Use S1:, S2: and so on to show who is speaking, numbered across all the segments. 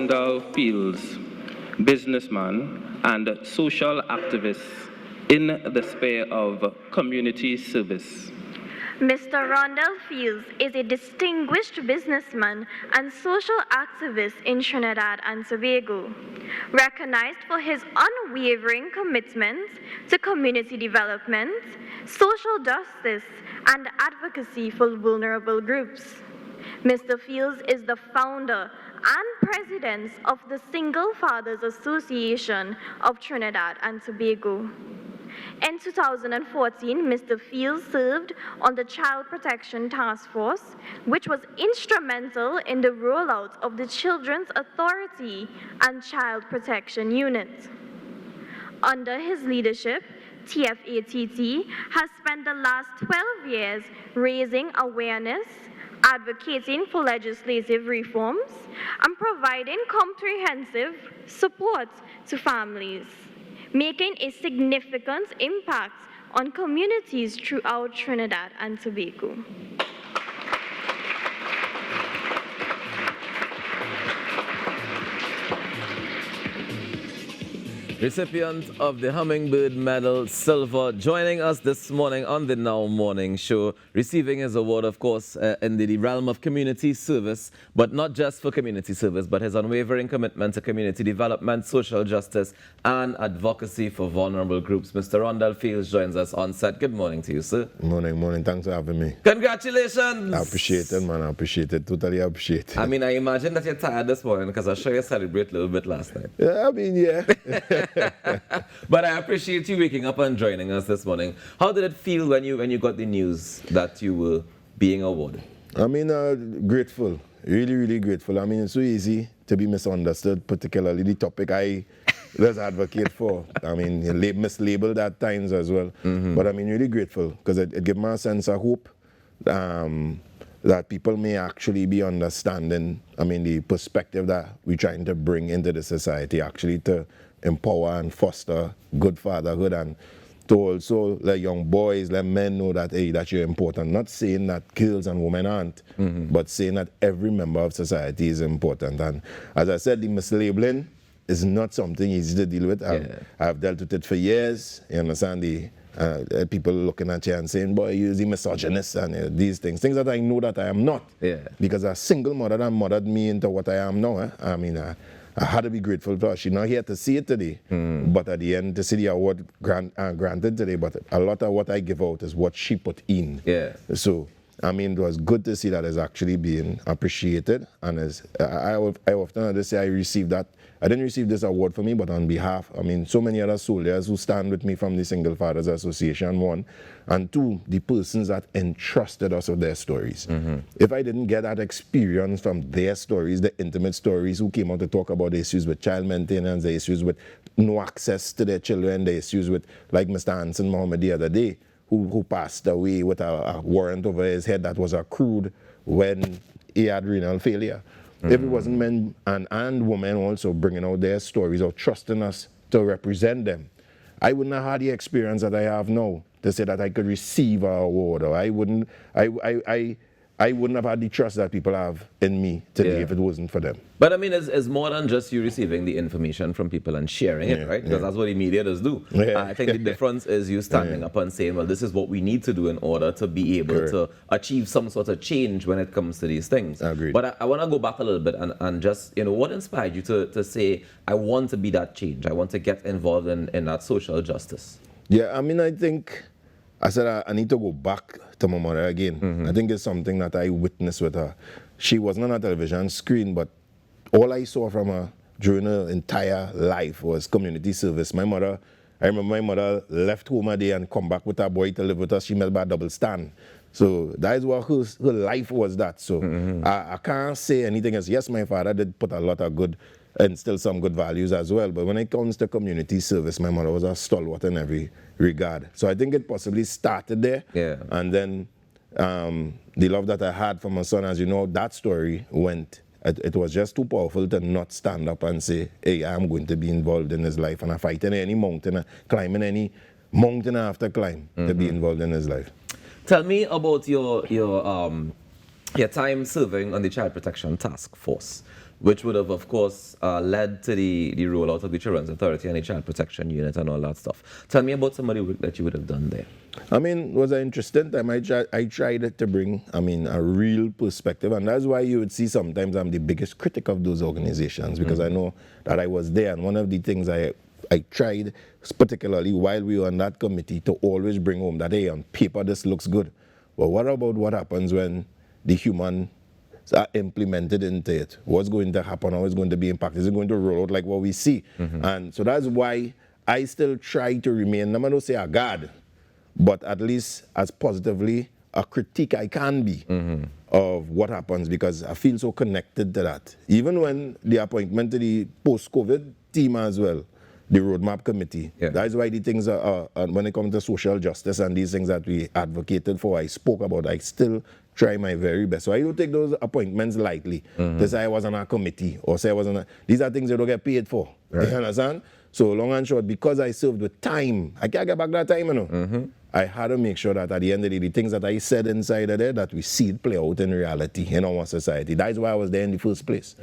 S1: Rhondall Feeles, businessman and social activist in the sphere of community service.
S2: Mr. Rhondall Feeles is a distinguished businessman and social activist in Trinidad and Tobago, recognized for his unwavering commitment to community development, social justice, and advocacy for vulnerable groups. Mr. Feeles is the founder and president of the Single Fathers Association of Trinidad and Tobago. In 2014, Mr. Feeles served on the Child Protection Task Force, which was instrumental in the rollout of the Children's Authority and Child Protection Unit. Under his leadership, TFATT has spent the last 12 years raising awareness, advocating for legislative reforms, and providing comprehensive support to families, making a significant impact on communities throughout Trinidad and Tobago.
S3: Recipient of the Hummingbird Medal Silver, joining us this morning on the Now Morning Show, receiving his award, of course, in the realm of community service, but not just for community service, but his unwavering commitment to community development, social justice, and advocacy for vulnerable groups. Mr. Rhondall Feeles joins us on set. Good morning to you, sir.
S4: Morning. Thanks for having me.
S3: Congratulations!
S4: I appreciate it, man. I appreciate it. Totally appreciate it.
S3: I mean, I imagine that you're tired this morning because I'm sure you celebrated a little bit last night.
S4: Yeah, yeah.
S3: But I appreciate you waking up and joining us this morning. How did it feel when you got the news that you were being awarded?
S4: I mean, grateful. Really grateful. I mean, it's so easy to be misunderstood, particularly the topic I just advocate for. I mean, mislabeled at times as well. But I mean, really grateful because it gives me a sense of hope that people may actually be understanding, I mean, the perspective that we're trying to bring into the society, actually to empower and foster good fatherhood, and to also let young boys, let men know that, hey, that you're important. Not saying that girls and women aren't, but saying that every member of society is important. And as I said, the mislabeling is not something easy to deal with. I've dealt with it for years. You understand? People looking at you and saying, boy, you're the misogynist and these things that I know that I am not. Because a single mother that mothered me into what I am now. I mean, I had to be grateful to her. She's not here to see it today, but at the end, to see the award granted today, but a lot of what I give out is what she put in. So, I mean, it was good to see that it's actually being appreciated. And I often just say I received that. I didn't receive this award for me, but on behalf, I mean, so many other soldiers who stand with me from the Single Fathers Association, one, and two, the persons that entrusted us with their stories. If I didn't get that experience from their stories, the intimate stories, who came out to talk about the issues with child maintenance, the issues with no access to their children, the issues with, like Mr. Anson Mohammed the other day, who passed away with a warrant over his head that was accrued when he had renal failure. If it wasn't men and women also bringing out their stories or trusting us to represent them, I wouldn't have had the experience that I have now to say that I could receive an award, or I wouldn't have had the trust that people have in me today if it wasn't for them.
S3: But I mean, it's more than just you receiving the information from people and sharing it, right? Because that's what the media does do. I think the difference is you standing up and saying, well, this is what we need to do in order to be able to achieve some sort of change when it comes to these things.
S4: Agreed.
S3: But I want to go back a little bit and just, what inspired you to say, I want to be that change. I want to get involved in that social justice.
S4: Yeah, I mean, I think I said I need to go back to my mother again. I think it's something that I witnessed with her. She wasn't on a television screen, but all I saw from her during her entire life was community service. I remember my mother left home a day and come back with her boy to live with us. She made by a double stand. So that is what her life was that. So I can't say anything else. Yes, my father did put a lot of good and still some good values as well. But when it comes to community service, my mother was a stalwart in every regard. So I think it possibly started there. And then the love that I had for my son, as you know, that story went. It was just too powerful to not stand up and say, hey, I'm going to be involved in his life. And I fighting any mountain, climbing any mountain I have to climb to be involved in his life.
S3: Tell me about your time serving on the Child Protection Task Force. which would have, of course, led to the rollout of the Children's Authority and the Child Protection Unit and all that stuff. Tell me about some of the work that you would have done there.
S4: I mean, it was an interesting time. I tried to bring, a real perspective, and that's why you would see sometimes I'm the biggest critic of those organizations, because I know that I was there, and one of the things I tried, particularly while we were on that committee, to always bring home that, hey, on paper this looks good, but what about what happens when the humans are implemented into it? What's going to happen? How is it going to be impacted? Is it going to roll out like what we see? And so that's why I still try to remain, I'm not going to say a God, but at least as positively a critique I can be of what happens, because I feel so connected to that. Even when the appointment to the post-COVID team as well, the roadmap committee. That's why the things are when it comes to social justice and these things that we advocated for, I spoke about, I still try my very best. So I don't take those appointments lightly. To say I was on a committee or say I was on a, these are things you don't get paid for. Right. You understand? So long and short, because I served with time, I can't get back that time, you know. I had to make sure that at the end of the day, the things that I said inside of there, that we see it play out in reality in our society. That's why I was there in the first place.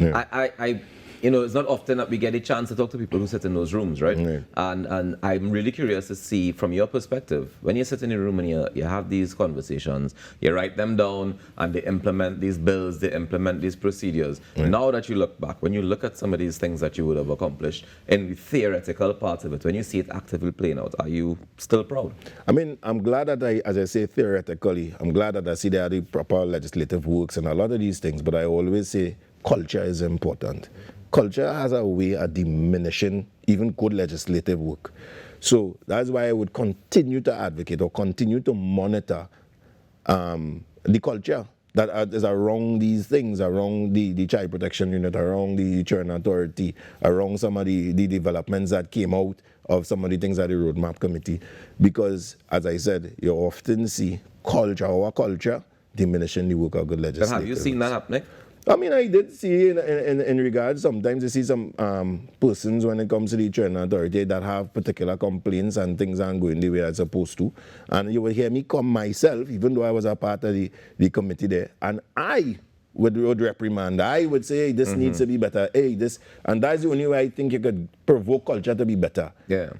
S3: I you know, it's not often that we get a chance to talk to people who sit in those rooms, right? And I'm really curious to see from your perspective, when you sit in a room and you have these conversations, you write them down and they implement these bills, they implement these procedures. Now that you look back, when you look at some of these things that you would have accomplished in the theoretical part of it, when you see it actively playing out, are you still proud? I
S4: mean, I'm glad that as I say theoretically, I'm glad that I see there are the proper legislative works and a lot of these things, but I always say culture is important. Culture has a way of diminishing even good legislative work. So that's why I would continue to advocate or continue to monitor the culture that is around these things, around the Child Protection Unit, around the Children Authority, around some of the developments that came out of some of the things at the Roadmap Committee. Because, as I said, you often see our culture, diminishing the work of good legislators.
S3: Have you seen that happening?
S4: I mean, I did see in regards, sometimes you see some persons when it comes to the Children Authority that have particular complaints and things aren't going the way it's supposed to. And you will hear me come myself, even though I was a part of the committee there, and I would reprimand. I would say, hey, this needs to be better. Hey, this, and that's the only way I think you could provoke culture to be better.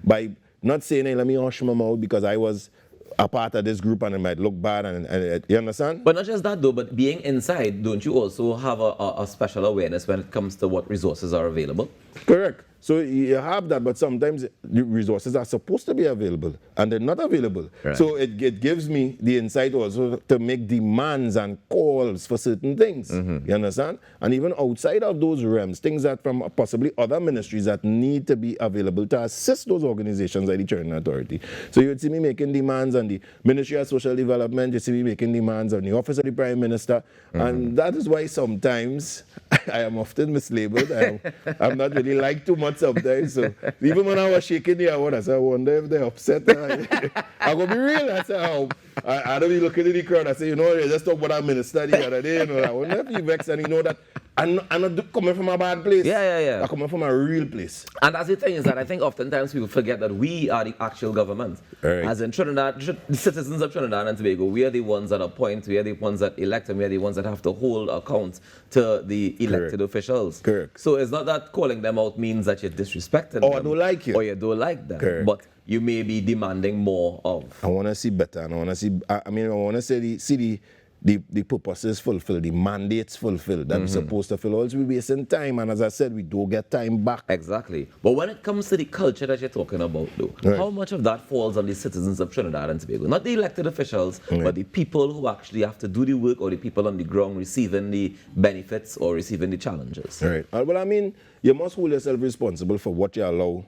S4: By not saying, hey, let me hush my mouth because I was a part of this group and it might look bad, and you understand?
S3: But not just that though, but being inside, don't you also have a special awareness when it comes to what resources are available?
S4: Correct. So you have that, but sometimes the resources are supposed to be available and they're not available. Right. So it gives me the insight also to make demands and calls for certain things. You understand? And even outside of those realms, things that from possibly other ministries that need to be available to assist those organizations like the Children Authority. So you would see me making demands on the Ministry of Social Development, you see me making demands on the Office of the Prime Minister, and that is why sometimes I am often mislabeled. I'm not really liked too much sometimes. So even when I was shaking the award, I said, I wonder if they're upset. I'm going to be real. I said, I don't be looking at the crowd. I say, you know, they just talk about our minister the other day. You know, I wonder if he vexed and you know that I'm not coming from a bad place. I'm coming from a real place.
S3: And that's the thing is that I think oftentimes people forget that we are the actual government. Right. As in Trinidad, the citizens of Trinidad and Tobago, we are the ones that appoint, we are the ones that elect, and we are the ones that have to hold account to the elected officials. So it's not that calling them out means that you're disrespecting them.
S4: Or I don't like you.
S3: Or you don't like them. But you may be demanding more of.
S4: I want to see better, and I want to see, I want to see the purposes fulfilled, the mandates fulfilled that we're supposed to fill. Also, we're wasting time, and as I said, we don't get time back.
S3: Exactly. But when it comes to the culture that you're talking about, though, how much of that falls on the citizens of Trinidad and Tobago? Not the elected officials, but the people who actually have to do the work, or the people on the ground receiving the benefits or receiving the challenges.
S4: Right. Well, I mean, you must hold yourself responsible for what you allow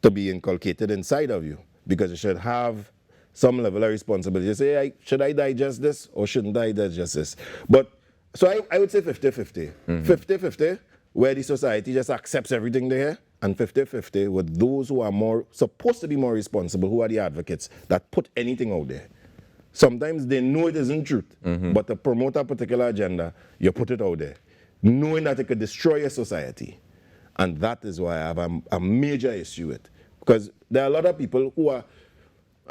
S4: to be inculcated inside of you, because you should have some level of responsibility. You say, hey, should I digest this or shouldn't I digest this? But, so I would say 50-50. 50-50, where the society just accepts everything they hear, and 50-50 with those who are supposed to be more responsible, who are the advocates that put anything out there. Sometimes they know it isn't truth, but to promote a particular agenda, you put it out there, knowing that it could destroy a society. And that is why I have a major issue with. Because there are a lot of people who are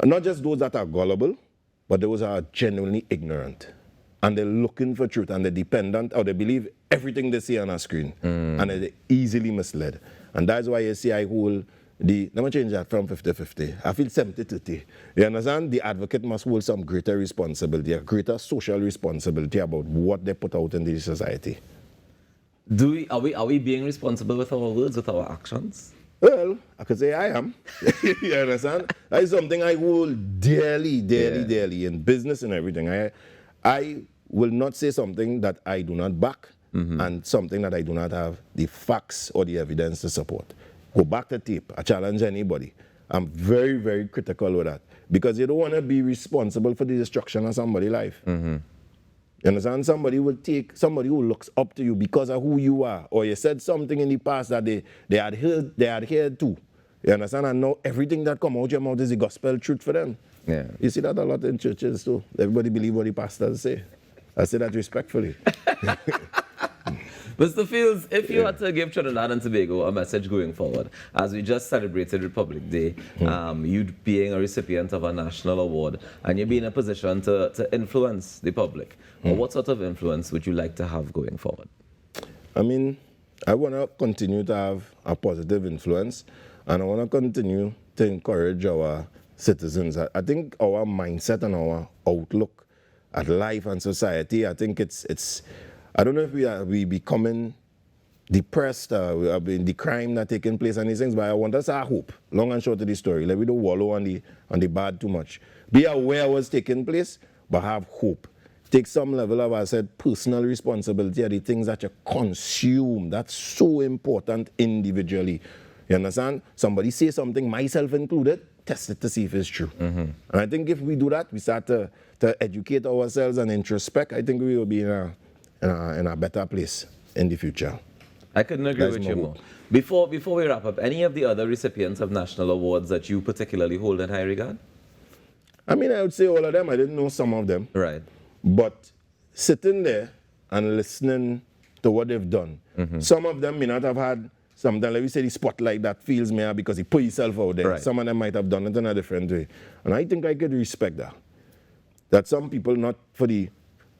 S4: not just those that are gullible, but those are genuinely ignorant. and they're looking for truth, and they're dependent, or they believe everything they see on a screen, and they're easily misled. And that's why you see I hold let me change that from 50-50. I feel 70-30. You understand? The advocate must hold some greater responsibility, a greater social responsibility about what they put out in the society.
S3: Are we being responsible with our words, with our actions?
S4: Well, I could say I am. You understand? That is something I hold dearly in business and everything. I will not say something that I do not back and something that I do not have the facts or the evidence to support. Go back to tape. I challenge anybody. I'm very, very critical with that because you don't want to be responsible for the destruction of somebody's life. You understand? Somebody who looks up to you because of who you are, or you said something in the past that they adhered to. You understand? And now everything that comes out your mouth is the gospel truth for them. Yeah. You see that a lot in churches too. Everybody believe what the pastors say. I say that respectfully.
S3: Mr. Feeles, if you had to give Trinidad and Tobago a message going forward, as we just celebrated Republic Day, you being a recipient of a national award, and you being in a position to influence the public, what sort of influence would you like to have going forward?
S4: I mean, I want to continue to have a positive influence, and I want to continue to encourage our citizens. I think our mindset and our outlook at life and society, I think it's I don't know if we becoming depressed, the crime that taking place and these things, but I want us to have hope. Long and short of the story. Let me don't wallow on the bad too much. Be aware of what's taking place, but have hope. Take some level of, I said, personal responsibility of the things that you consume. That's so important individually. You understand? Somebody say something, myself included, test it to see if it's true. And I think if we do that, we start to educate ourselves and introspect, I think we will be in a better place in the future.
S3: I couldn't agree with you more. Before we wrap up, any of the other recipients of national awards that you particularly hold in high regard?
S4: I mean, I would say all of them. I didn't know some of them.
S3: Right.
S4: But sitting there and listening to what they've done, some of them may not have had something, like we say, the spotlight that feels me because he put himself out there. Right. Some of them might have done it in a different way. And I think I could respect that. That some people, not for the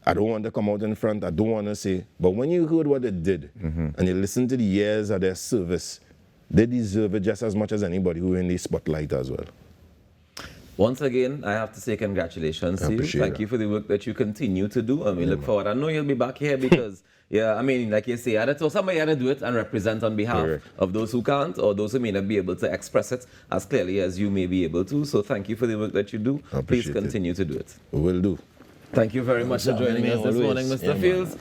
S4: I don't want to come out in front, I don't want to say. But when you heard what they did, and you listen to the years of their service, they deserve it just as much as anybody who in the spotlight as well.
S3: Once again, I have to say congratulations to you. Thank you for the work that you continue to do, and we look forward. I know you'll be back here because, yeah, I mean, like you say, so somebody had to do it and represent on behalf of those who can't, or those who may not be able to express it as clearly as you may be able to. So thank you for the work that you do. Please continue to do it.
S4: We will do.
S3: Thank you very much for joining us this morning, Mr. Feeles.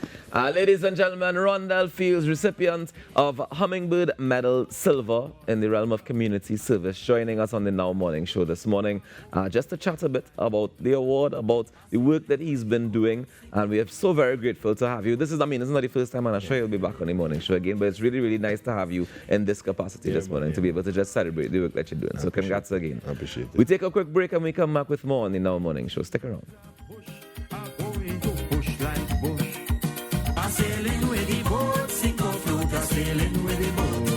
S3: Ladies and gentlemen, Rhondall Feeles, recipient of Hummingbird Medal Silver in the realm of community service, joining us on the Now Morning Show this morning, just to chat a bit about the award, about the work that he's been doing, and we are so very grateful to have you. This is not the first time, and I'm sure you'll be back on the morning show again, but it's really, really nice to have you in this capacity this morning, to be able to just celebrate the work that you're doing. So congrats again.
S4: I appreciate it.
S3: We take a quick break and we come back with more on the Now Morning Show. Stick around.